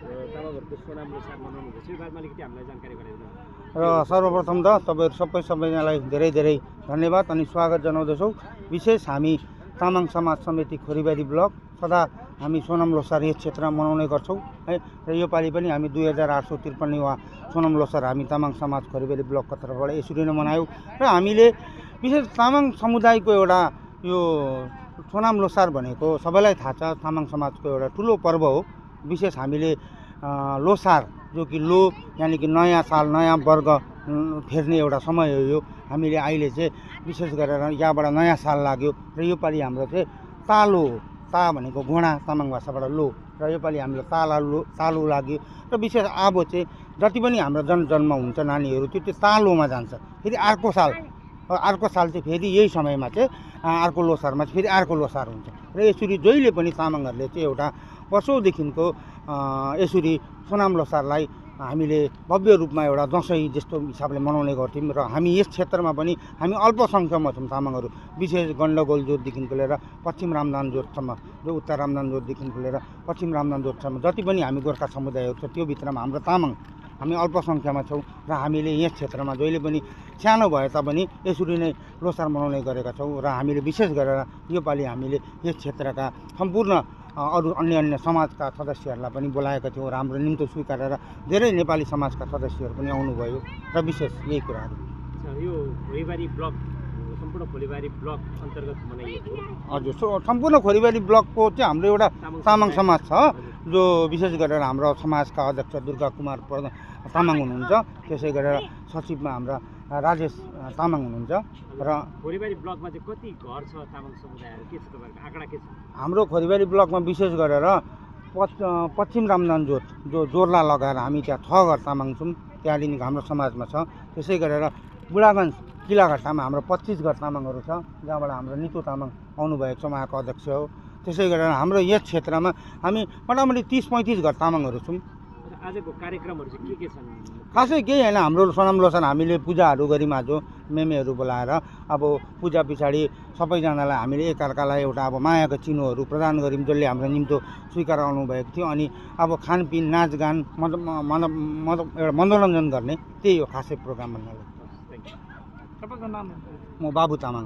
तामाङहरूको सोनाम लोसार मनाउनु हुँदैछ यो बारेमा अलिकति हामीलाई जानकारी गराइदिनु। र सर्वप्रथम त तपाईँहरू सबैजनालाई धेरै धेरै धन्यवाद अनि स्वागत जनाउँदछौँ। विशेष हामी तामाङ समाज समिति खोरीबारी ब्लक सदा हामी सोनाम लोसार यस क्षेत्रमा मनाउने गर्छौँ है। र योपालि पनि हामी 2853वा सोनाम लोसार हामी तामाङ समाज खोरीबारी ब्लकको तर्फबाट यसरी नै मनायौँ। र हामीले विशेष तामाङ समुदायको एउटा यो सोनाम लोसार भनेको सबैलाई थाहा छ, तामाङ समाजको एउटा ठुलो पर्व हो। विशेष हामीले लोसार जो कि लो यानि कि नयाँ साल नयाँ वर्ग फेर्ने एउटा समय हो यो। हामीले अहिले चाहिँ विशेष गरेर यहाँबाट नयाँ साल लाग्यो र योपालि हाम्रो चाहिँ तालो हो। ता भनेको घोडा तामाङ भाषाबाट लो र योपालि हाम्रो तालो लाग्यो। र विशेष अब चाहिँ जति पनि हाम्रो जन्म हुन्छ नानीहरू त्यो तालोमा जान्छ। फेरि अर्को साल चाहिँ फेरि यही समयमा चाहिँ अर्को लोसारमा चाहिँ फेरि अर्को लोसार हुन्छ। र यसरी जहिले पनि तामाङहरूले चाहिँ एउटा वर्षौँदेखिको यसरी सोनाम लोसारलाई हामीले भव्य रूपमा एउटा दसैँ जस्तो हिसाबले मनाउने गर्थ्यौँ। र हामी यस क्षेत्रमा पनि हामी अल्पसङ्ख्यमा छौँ तामाङहरू। विशेष गण्डगोल जोरदेखिको लिएर पश्चिम रामदान जोरसम्म, जो उत्तर रामदान जोरदेखिको लिएर पश्चिम रामदान जोरसम्म जति पनि हामी गोर्खा समुदायहरू छ त्यो भित्रमा हाम्रो तामाङ हामी अल्पसङ्ख्यामा छौँ। र हामीले यस क्षेत्रमा जहिले पनि सानो भए तापनि यसरी नै लोसार मनाउने गरेका छौँ। र हामीले विशेष गरेर योपालि हामीले यस क्षेत्रका सम्पूर्ण अरू अन्य समाजका सदस्यहरूलाई पनि बोलाएका थियौँ र हाम्रो निम्तो स्वीकारेर धेरै नेपाली समाजका सदस्यहरू पनि आउनुभयो र विशेष यही कुराहरू। यो खोरीबारी ब्लक सम्पूर्ण खोरीबारी ब्लक अन्तर्गत मनाइएको हजुर, सम्पूर्ण खोरीबारी ब्लकको चाहिँ हाम्रो एउटा तामाङ समाज छ, जो विशेष गरेर हाम्रो समाजका अध्यक्ष दुर्गा कुमार तामाङ हुनुहुन्छ। त्यसै गरेर सचिवमा हाम्रा राजेश तामाङ हुनुहुन्छ। र खोरीबारी ब्लकमा चाहिँ कति घर छ तामाङ समुदायहरू, के छ तपाईँहरूको आँकडा के छ? हाम्रो खोरीबारी ब्लकमा विशेष गरेर पश्चिम रामदान जोरला लगाएर हामी त्यहाँ 6 घर तामाङ छौँ, त्यहाँदेखि हाम्रो समाजमा छ। त्यसै गरेर बुढागञ्ज किलाघट्टामा हाम्रो 25 घर तामाङहरू छ, जहाँबाट हाम्रो नितो तामाङ आउनुभएको छ, उहाँको अध्यक्ष हो। त्यसै गरेर हाम्रो यस क्षेत्रमा हामी मोटामोटी 30-35 घर तामाङहरू छौँ। आजको कार्यक्रमहरू चाहिँ के छन्? खासै केही होइन, हाम्रो सोनाम लोसार हामीले पूजाहरू गऱ्यौँ आज मेमेहरू बोलाएर। अब पूजा पछाडि सबैजनालाई हामीले एकअर्कालाई एउटा अब मायाको चिनोहरू प्रदान गऱ्यौँ, जसले हाम्रो निम्तो स्वीकार आउनुभएको थियो। अनि अब खानपिन नाचगान एउटा मनोरञ्जन गर्ने त्यही हो खासै प्रोग्राम भन्नाले। तपाईँको नाम? म बाबु तामाङ।